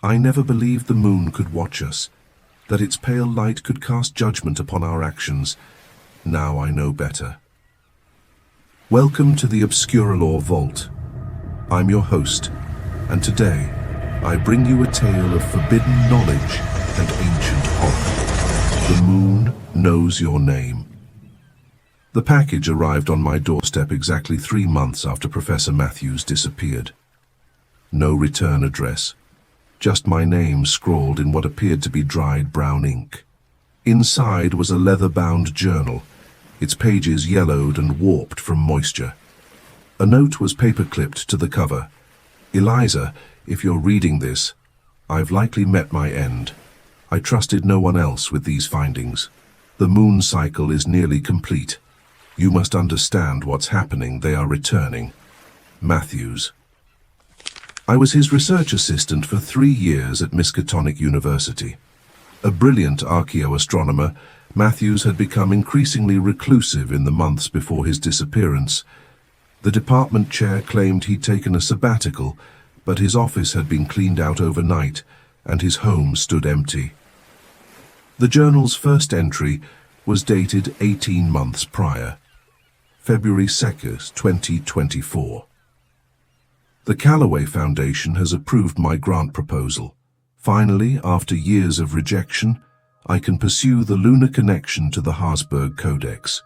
I never believed the moon could watch us, that its pale light could cast judgment upon our actions. Now I know better. Welcome to the Obscuralore Vault. I'm your host, and today I bring you a tale of forbidden knowledge and ancient horror. The moon knows your name. The package arrived on my doorstep exactly 3 months after Professor Matthews disappeared. No return address, just my name scrawled in what appeared to be dried brown ink. Inside was a leather-bound journal, its pages yellowed and warped from moisture. A note was paper-clipped to the cover. "Eliza, if you're reading this, I've likely met my end. I trusted no one else with these findings. The moon cycle is nearly complete. You must understand what's happening. They are returning. Matthews." I was his research assistant for 3 years at Miskatonic University. A brilliant archaeoastronomer, Matthews had become increasingly reclusive in the months before his disappearance. The department chair claimed he'd taken a sabbatical, but his office had been cleaned out overnight, and his home stood empty. The journal's first entry was dated 18 months prior, February 2nd, 2024. The Callaway Foundation has approved my grant proposal. Finally, after years of rejection, I can pursue the lunar connection to the Habsburg Codex.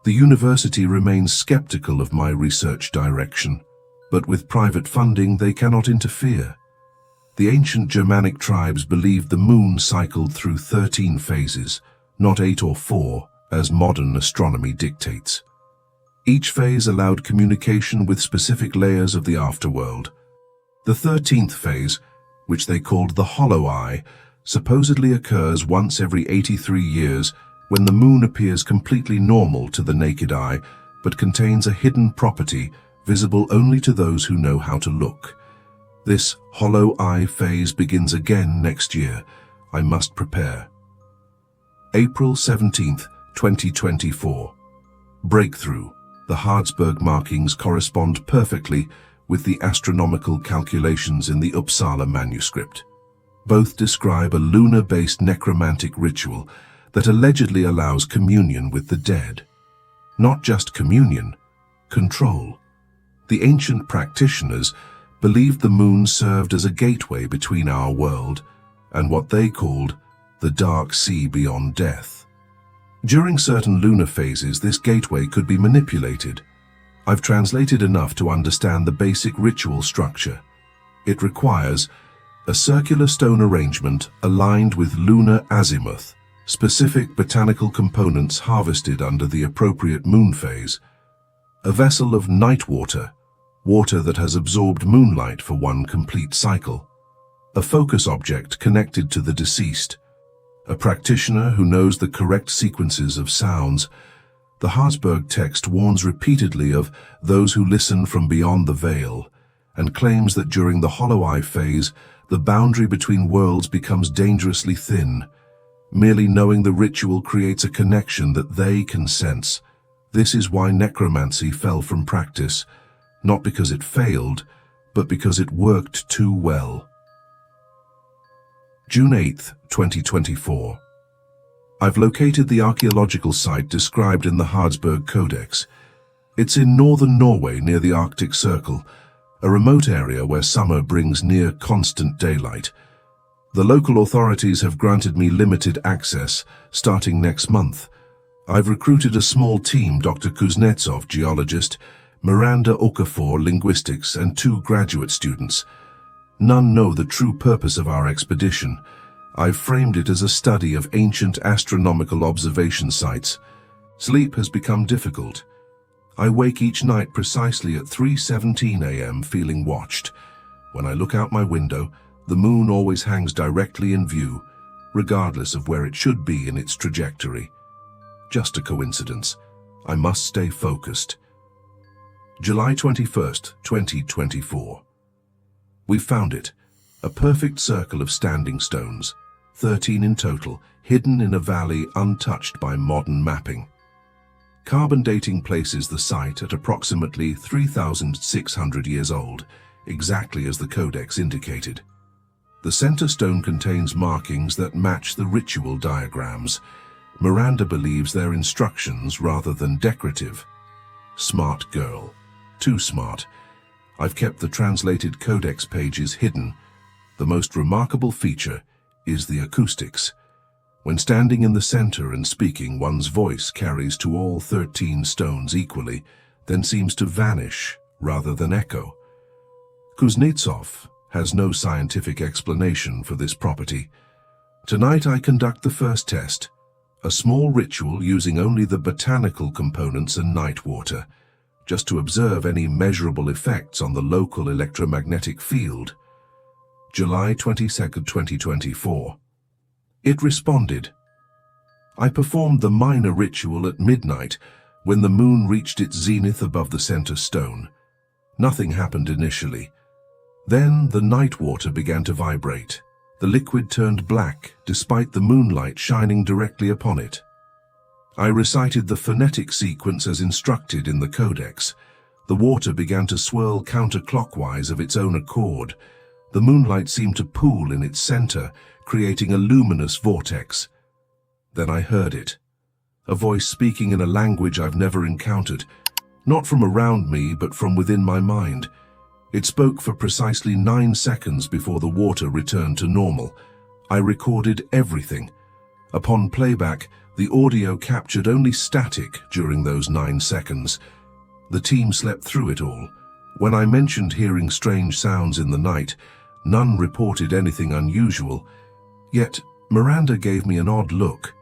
The university remains skeptical of my research direction, but with private funding they cannot interfere. The ancient Germanic tribes believed the moon cycled through 13 phases, not 8 or 4, as modern astronomy dictates. Each phase allowed communication with specific layers of the afterworld. The 13th phase, which they called the Hollow Eye, supposedly occurs once every 83 years when the moon appears completely normal to the naked eye, but contains a hidden property visible only to those who know how to look. This Hollow Eye phase begins again next year. I must prepare. April 17th, 2024. Breakthrough. The Habsburg markings correspond perfectly with the astronomical calculations in the Uppsala manuscript. Both describe a lunar-based necromantic ritual that allegedly allows communion with the dead. Not just communion, control. The ancient practitioners believed the moon served as a gateway between our world and what they called the dark sea beyond death. During certain lunar phases, this gateway could be manipulated. I've translated enough to understand the basic ritual structure. It requires a circular stone arrangement aligned with lunar azimuth, specific botanical components harvested under the appropriate moon phase, a vessel of night water, water that has absorbed moonlight for one complete cycle, a focus object connected to the deceased, a practitioner who knows the correct sequences of sounds. The Habsburg text warns repeatedly of those who listen from beyond the veil, and claims that during the Hollow Eye phase, the boundary between worlds becomes dangerously thin. Merely knowing the ritual creates a connection that they can sense. This is why necromancy fell from practice, not because it failed, but because it worked too well. June 8th, 2024. I've located the archaeological site described in the Habsburg Codex. It's in northern Norway near the Arctic Circle, a remote area where summer brings near constant daylight. The local authorities have granted me limited access starting next month. I've recruited a small team: Dr. Kuznetsov, geologist, Miranda Okafor, linguistics, and 2 graduate students. None know the true purpose of our expedition. I've framed it as a study of ancient astronomical observation sites. Sleep has become difficult. I wake each night precisely at 3:17 a.m. feeling watched. When I look out my window, the moon always hangs directly in view, regardless of where it should be in its trajectory. Just a coincidence. I must stay focused. July 21st, 2024. We found it, a perfect circle of standing stones, 13 in total, hidden in a valley untouched by modern mapping. Carbon dating places the site at approximately 3,600 years old, exactly as the Codex indicated. The center stone contains markings that match the ritual diagrams. Miranda believes they're instructions rather than decorative. Smart girl. Too smart. I've kept the translated codex pages hidden. The most remarkable feature is the acoustics. When standing in the center and speaking, one's voice carries to all 13 stones equally, then seems to vanish rather than echo. Kuznetsov has no scientific explanation for this property. Tonight I conduct the first test, a small ritual using only the botanical components and night water, just to observe any measurable effects on the local electromagnetic field. July 22, 2024. It responded. I performed the minor ritual at midnight when the moon reached its zenith above the center stone. Nothing happened initially. Then the night water began to vibrate. The liquid turned black despite the moonlight shining directly upon it. I recited the phonetic sequence as instructed in the codex. The water began to swirl counterclockwise of its own accord. The moonlight seemed to pool in its center, creating a luminous vortex. Then I heard it. A voice speaking in a language I've never encountered, not from around me, but from within my mind. It spoke for precisely 9 seconds before the water returned to normal. I recorded everything. Upon playback, the audio captured only static during those 9 seconds. The team slept through it all. When I mentioned hearing strange sounds in the night, none reported anything unusual. Yet, Miranda gave me an odd look.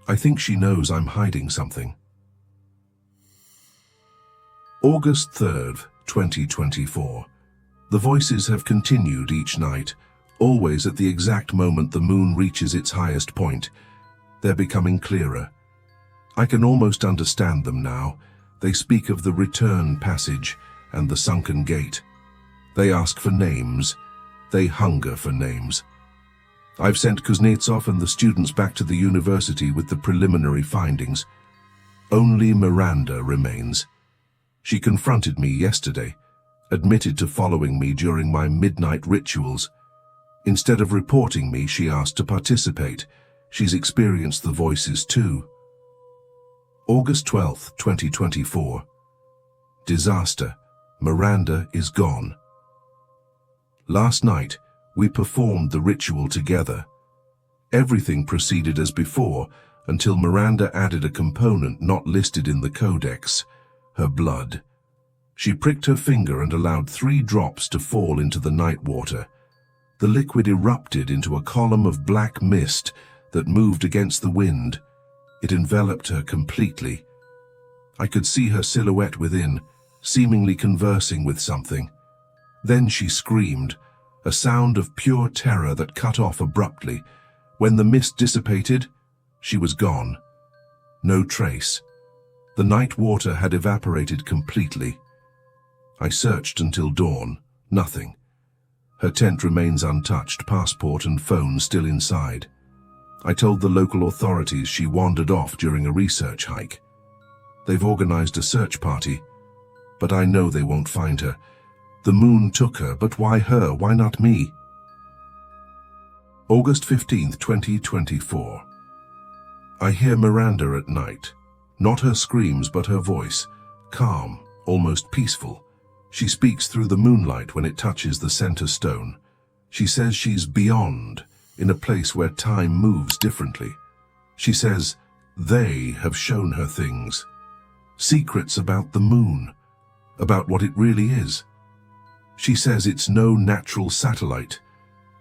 I think she knows I'm hiding something. August 3rd, 2024. The voices have continued each night, always at the exact moment the moon reaches its highest point. They're becoming clearer. I can almost understand them now. They speak of the return passage and the sunken gate. They ask for names. They hunger for names. I've sent Kuznetsov and the students back to the university with the preliminary findings. Only Miranda remains. She confronted me yesterday, admitted to following me during my midnight rituals. Instead of reporting me, she asked to participate. She's experienced the voices too. August 12th, 2024. Disaster. Miranda is gone. Last night, we performed the ritual together. Everything proceeded as before until Miranda added a component not listed in the codex, her blood. She pricked her finger and allowed 3 drops to fall into the night water. The liquid erupted into a column of black mist that moved against the wind. It enveloped her completely. I could see her silhouette within, seemingly conversing with something. Then she screamed, a sound of pure terror that cut off abruptly. When the mist dissipated, she was gone. No trace. The night water had evaporated completely. I searched until dawn. Nothing. Her tent remains untouched, passport and phone still inside. I told the local authorities she wandered off during a research hike. They've organized a search party, but I know they won't find her. The moon took her, but why her? Why not me? August 15th, 2024. I hear Miranda at night. Not her screams, but her voice. Calm, almost peaceful. She speaks through the moonlight when it touches the center stone. She says she's beyond, in a place where time moves differently. She says they have shown her things. Secrets about the moon, about what it really is. She says it's no natural satellite.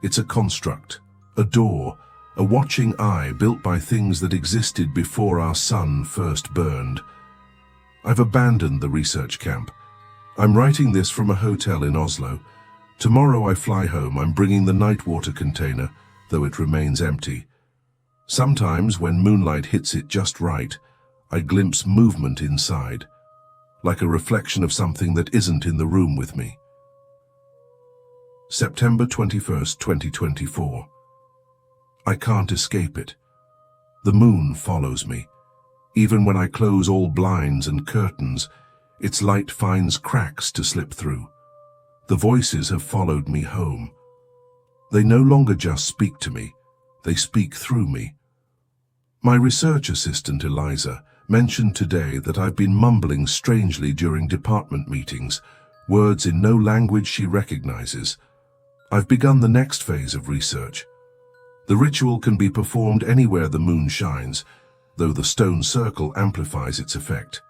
It's a construct, a door, a watching eye built by things that existed before our sun first burned. I've abandoned the research camp. I'm writing this from a hotel in Oslo. Tomorrow I fly home. I'm bringing the night water container, though it remains empty. Sometimes when moonlight hits it just right, I glimpse movement inside, like a reflection of something that isn't in the room with me. September 21st, 2024. I can't escape it. The moon follows me. Even when I close all blinds and curtains, its light finds cracks to slip through. The voices have followed me home. They no longer just speak to me, they speak through me. My research assistant, Eliza, mentioned today that I've been mumbling strangely during department meetings, words in no language she recognizes. I've begun the next phase of research. The ritual can be performed anywhere the moon shines, though the stone circle amplifies its effect.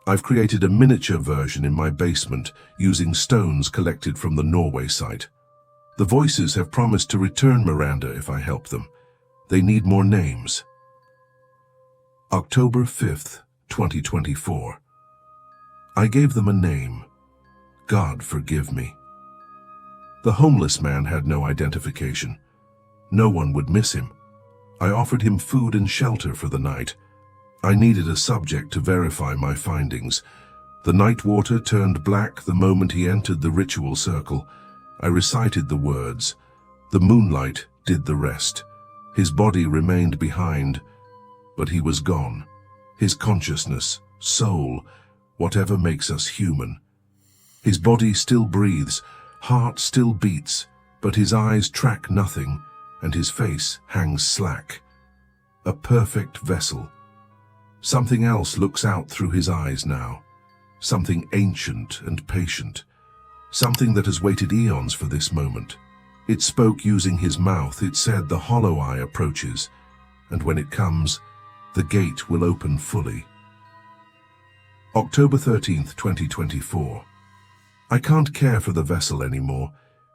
I've created a miniature version in my basement using stones collected from the Norway site. The voices have promised to return Miranda if I help them. They need more names. October 5th, 2024. I gave them a name. God forgive me. The homeless man had no identification. No one would miss him. I offered him food and shelter for the night. I needed a subject to verify my findings. The night water turned black the moment he entered the ritual circle. I recited the words. The moonlight did the rest. His body remained behind, but he was gone. His consciousness, soul, whatever makes us human. His body still breathes, heart still beats, but his eyes track nothing, and his face hangs slack. A perfect vessel. Something else looks out through his eyes now. Something ancient and patient. Something that has waited eons for this moment. It spoke using his mouth. It said the hollow eye approaches, and when it comes, the gate will open fully. October 13th, 2024. I can't care for the vessel anymore.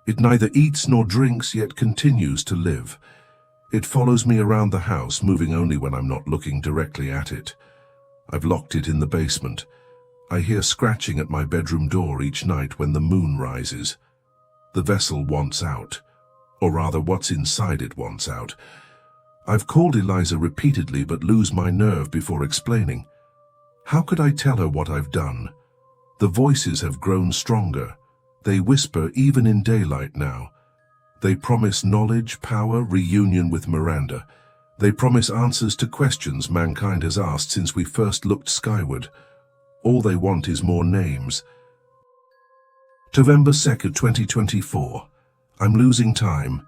It neither eats nor drinks, yet continues to live. It follows me around the house, moving only when I'm not looking directly at it. I've locked it in the basement. I hear scratching at my bedroom door each night when the moon rises. The vessel wants out, or rather what's inside it wants out. I've called Eliza repeatedly but lose my nerve before explaining. How could I tell her what I've done? The voices have grown stronger. They whisper even in daylight now. They promise knowledge, power, reunion with Miranda. They promise answers to questions mankind has asked since we first looked skyward. All they want is more names. November 2nd, 2024. I'm losing time.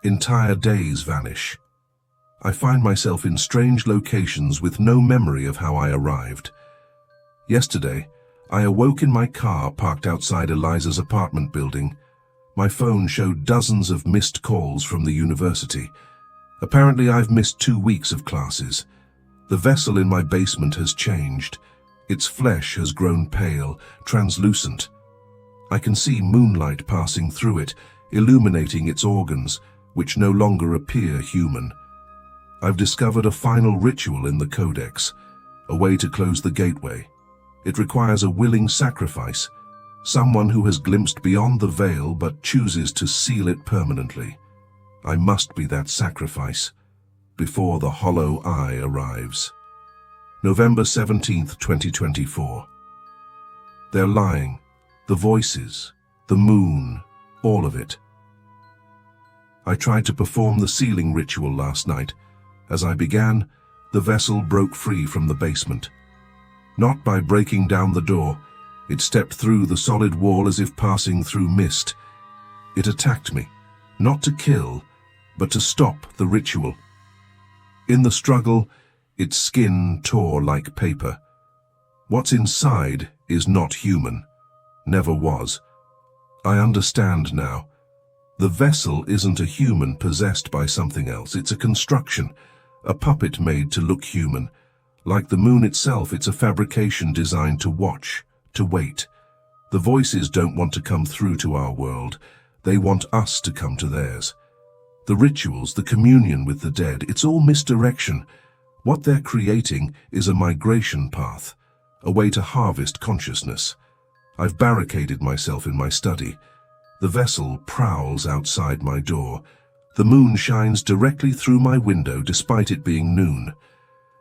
Entire days vanish. I find myself in strange locations with no memory of how I arrived. Yesterday, I awoke in my car parked outside Eliza's apartment building. My phone showed dozens of missed calls from the university. Apparently I've missed 2 weeks of classes. The vessel in my basement has changed. Its flesh has grown pale, translucent. I can see moonlight passing through it, illuminating its organs, which no longer appear human. I've discovered a final ritual in the Codex, a way to close the gateway. It requires a willing sacrifice, someone who has glimpsed beyond the veil but chooses to seal it permanently. I must be that sacrifice before the hollow eye arrives. November 17th, 2024. They're lying. The voices, the moon, all of it. I tried to perform the sealing ritual last night. As I began, the vessel broke free from the basement. Not by breaking down the door, it stepped through the solid wall as if passing through mist. It attacked me, not to kill, but to stop the ritual. In the struggle, its skin tore like paper. What's inside is not human, never was. I understand now. The vessel isn't a human possessed by something else. It's a construction, a puppet made to look human. Like the moon itself, it's a fabrication designed to watch, to wait. The voices don't want to come through to our world. They want us to come to theirs. The rituals, the communion with the dead, it's all misdirection. What they're creating is a migration path, a way to harvest consciousness. I've barricaded myself in my study. The vessel prowls outside my door. The moon shines directly through my window despite it being noon.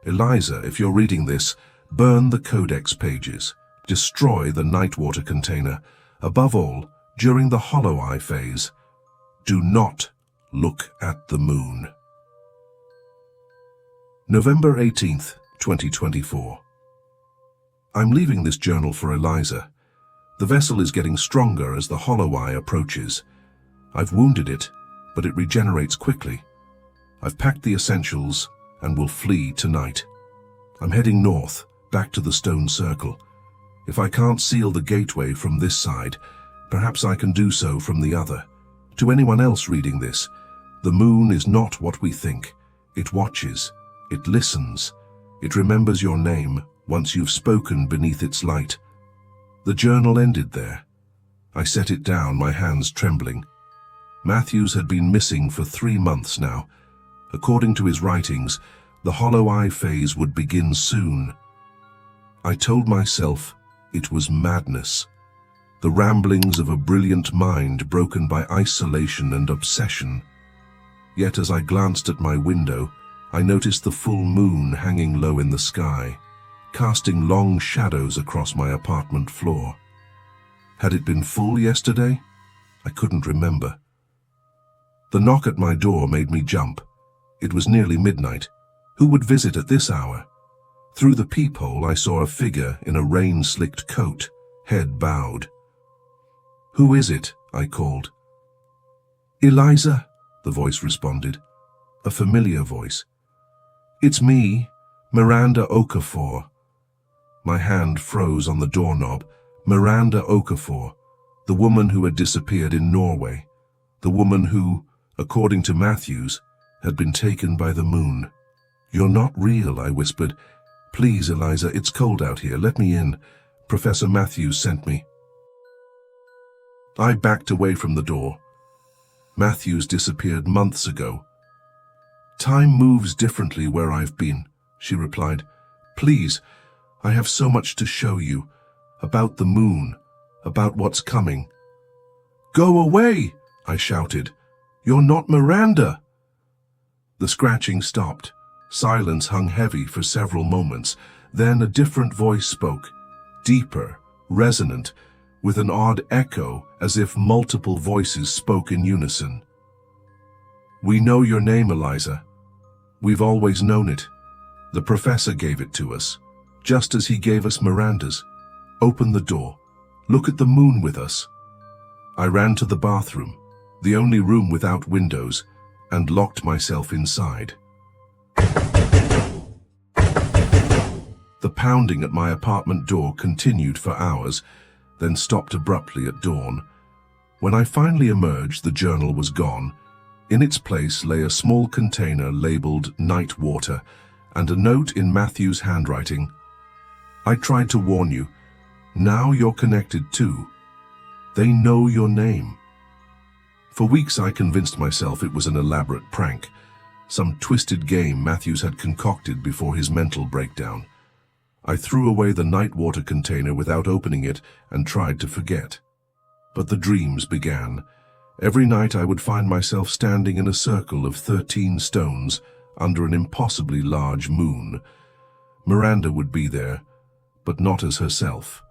Eliza, if you're reading this, burn the Codex pages. Destroy the Nightwater container. Above all, during the hollow eye phase, do not look at the moon. November 18th, 2024. I'm leaving this journal for Eliza. The vessel is getting stronger as the hollow eye approaches. I've wounded it, but it regenerates quickly. I've packed the essentials and will flee tonight. I'm heading north, back to the stone circle. If I can't seal the gateway from this side, perhaps I can do so from the other. To anyone else reading this, the moon is not what we think. It watches, it listens, it remembers your name once you've spoken beneath its light. The journal ended there. I set it down, my hands trembling. Matthews had been missing for 3 months now. According to his writings, the hollow eye phase would begin soon. I told myself it was madness, the ramblings of a brilliant mind broken by isolation and obsession. Yet as I glanced at my window, I noticed the full moon hanging low in the sky, casting long shadows across my apartment floor. Had it been full yesterday? I couldn't remember. The knock at my door made me jump. It was nearly midnight. Who would visit at this hour? Through the peephole I saw a figure in a rain-slicked coat, head bowed. "Who is it?" I called. "Eliza," the voice responded, a familiar voice. "It's me, Miranda Okafor." My hand froze on the doorknob. Miranda Okafor, the woman who had disappeared in Norway, the woman who, according to Matthews, had been taken by the moon. "You're not real," I whispered. "Please, Eliza, it's cold out here. Let me in. Professor Matthews sent me." I backed away from the door. Matthews disappeared months ago. "Time moves differently where I've been," she replied. "Please, I have so much to show you. About the moon, about what's coming." "Go away!" I shouted. "You're not Miranda!" The scratching stopped. Silence hung heavy for several moments. Then a different voice spoke, deeper, resonant, with an odd echo as if multiple voices spoke in unison. "We know your name, Eliza. We've always known it. The professor gave it to us, just as he gave us Miranda's. Open the door. Look at the moon with us." I ran to the bathroom, the only room without windows, and locked myself inside. The pounding at my apartment door continued for hours, then stopped abruptly at dawn. When I finally emerged, the journal was gone. In its place lay a small container labeled Night Water and a note in Matthew's handwriting. "I tried to warn you. Now you're connected too. They know your name." For weeks I convinced myself it was an elaborate prank, some twisted game Matthews had concocted before his mental breakdown. I threw away the night water container without opening it and tried to forget. But the dreams began. Every night I would find myself standing in a circle of 13 stones under an impossibly large moon. Miranda would be there, but not as herself.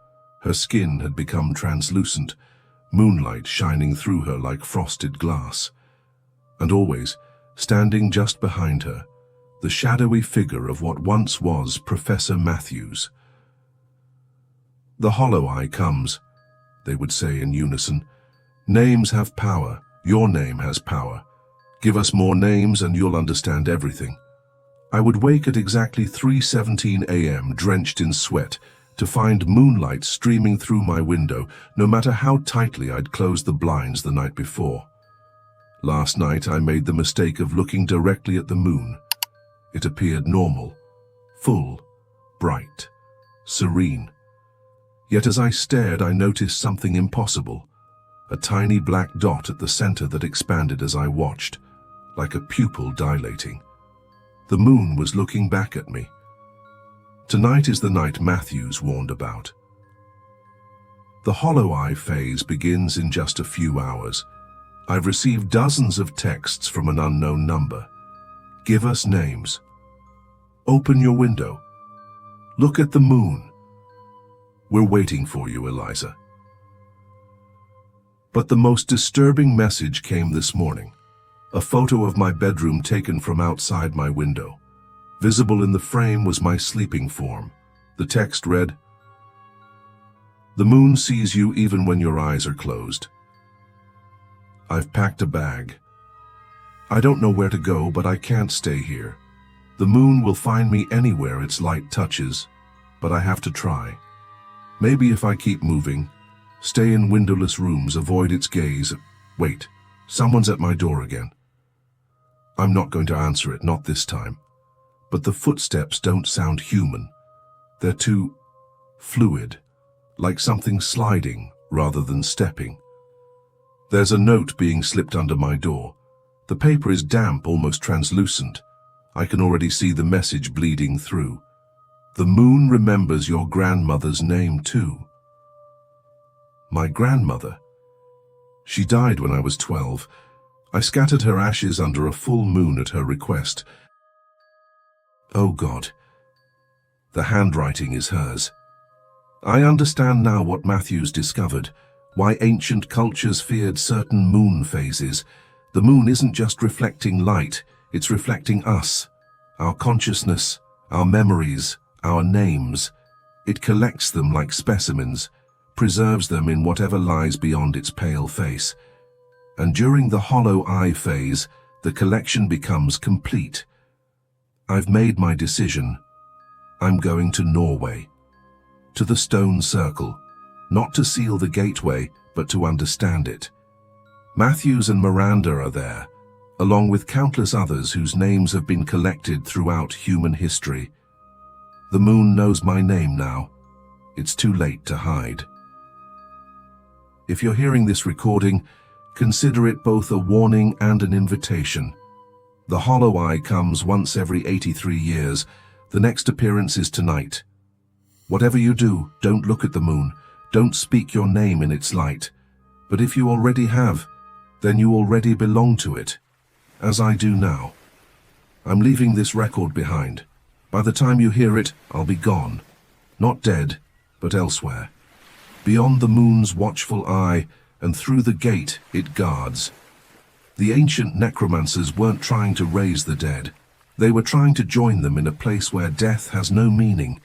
Her skin had become translucent, moonlight shining through her like frosted glass. And always, standing just behind her, the shadowy figure of what once was Professor Matthews. "The hollow eye comes," they would say in unison. "Names have power. Your name has power. Give us more names and you'll understand everything." I would wake at exactly 3:17 a.m. drenched in sweat, to find moonlight streaming through my window, no matter how tightly I'd closed the blinds the night before. Last night I made the mistake of looking directly at the moon. It appeared normal, full, bright, serene. Yet as I stared, I noticed something impossible, a tiny black dot at the center that expanded as I watched, like a pupil dilating. The moon was looking back at me. Tonight is the night Matthews warned about. The hollow eye phase begins in just a few hours. I've received dozens of texts from an unknown number. Give us names. Open your window. Look at the moon. We're waiting for you, Eliza. But the most disturbing message came this morning. A photo of my bedroom taken from outside my window. Visible in the frame was my sleeping form. The text read, "The moon sees you even when your eyes are closed." I've packed a bag. I don't know where to go, but I can't stay here. The moon will find me anywhere its light touches, but I have to try. Maybe if I keep moving, stay in windowless rooms, avoid its gaze. Wait, someone's at my door again. I'm not going to answer it, not this time. But the footsteps don't sound human. They're too fluid, like something sliding rather than stepping. There's a note being slipped under my door. The paper is damp, almost translucent. I can already see the message bleeding through. The moon remembers your grandmother's name too. My grandmother? She died when I was 12. I scattered her ashes under a full moon at her request. Oh God, the handwriting is hers. I understand now what Matthews discovered, why ancient cultures feared certain moon phases. The moon isn't just reflecting light, it's reflecting us, our consciousness, our memories, our names. It collects them like specimens, preserves them in whatever lies beyond its pale face. And during the hollow eye phase, the collection becomes complete. I've made my decision. I'm going to Norway, to the stone circle, not to seal the gateway, but to understand it. Matthews and Miranda are there, along with countless others whose names have been collected throughout human history. The moon knows my name now. It's too late to hide. If you're hearing this recording, consider it both a warning and an invitation. The hollow eye comes once every 83 years. The next appearance is tonight. Whatever you do, don't look at the moon. Don't speak your name in its light. But if you already have, then you already belong to it, as I do now. I'm leaving this record behind. By the time you hear it, I'll be gone. Not dead, but elsewhere. Beyond the moon's watchful eye, and through the gate it guards. The ancient necromancers weren't trying to raise the dead. They were trying to join them in a place where death has no meaning,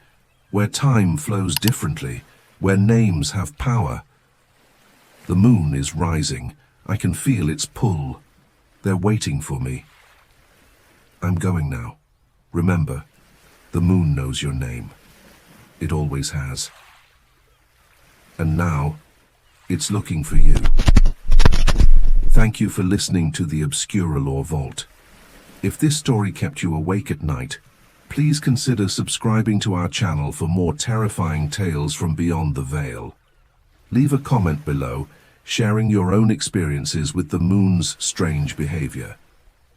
where time flows differently, where names have power. The moon is rising. I can feel its pull. They're waiting for me. I'm going now. Remember, the moon knows your name. It always has. And now, it's looking for you. Thank you for listening to the Obscuralore Vault. If this story kept you awake at night, please consider subscribing to our channel for more terrifying tales from beyond the veil. Leave a comment below, sharing your own experiences with the moon's strange behavior.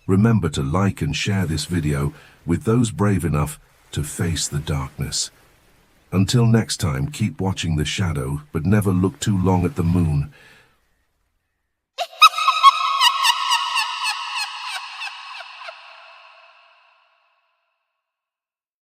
Remember to like and share this video with those brave enough to face the darkness. Until next time, keep watching the shadow, but never look too long at the moon.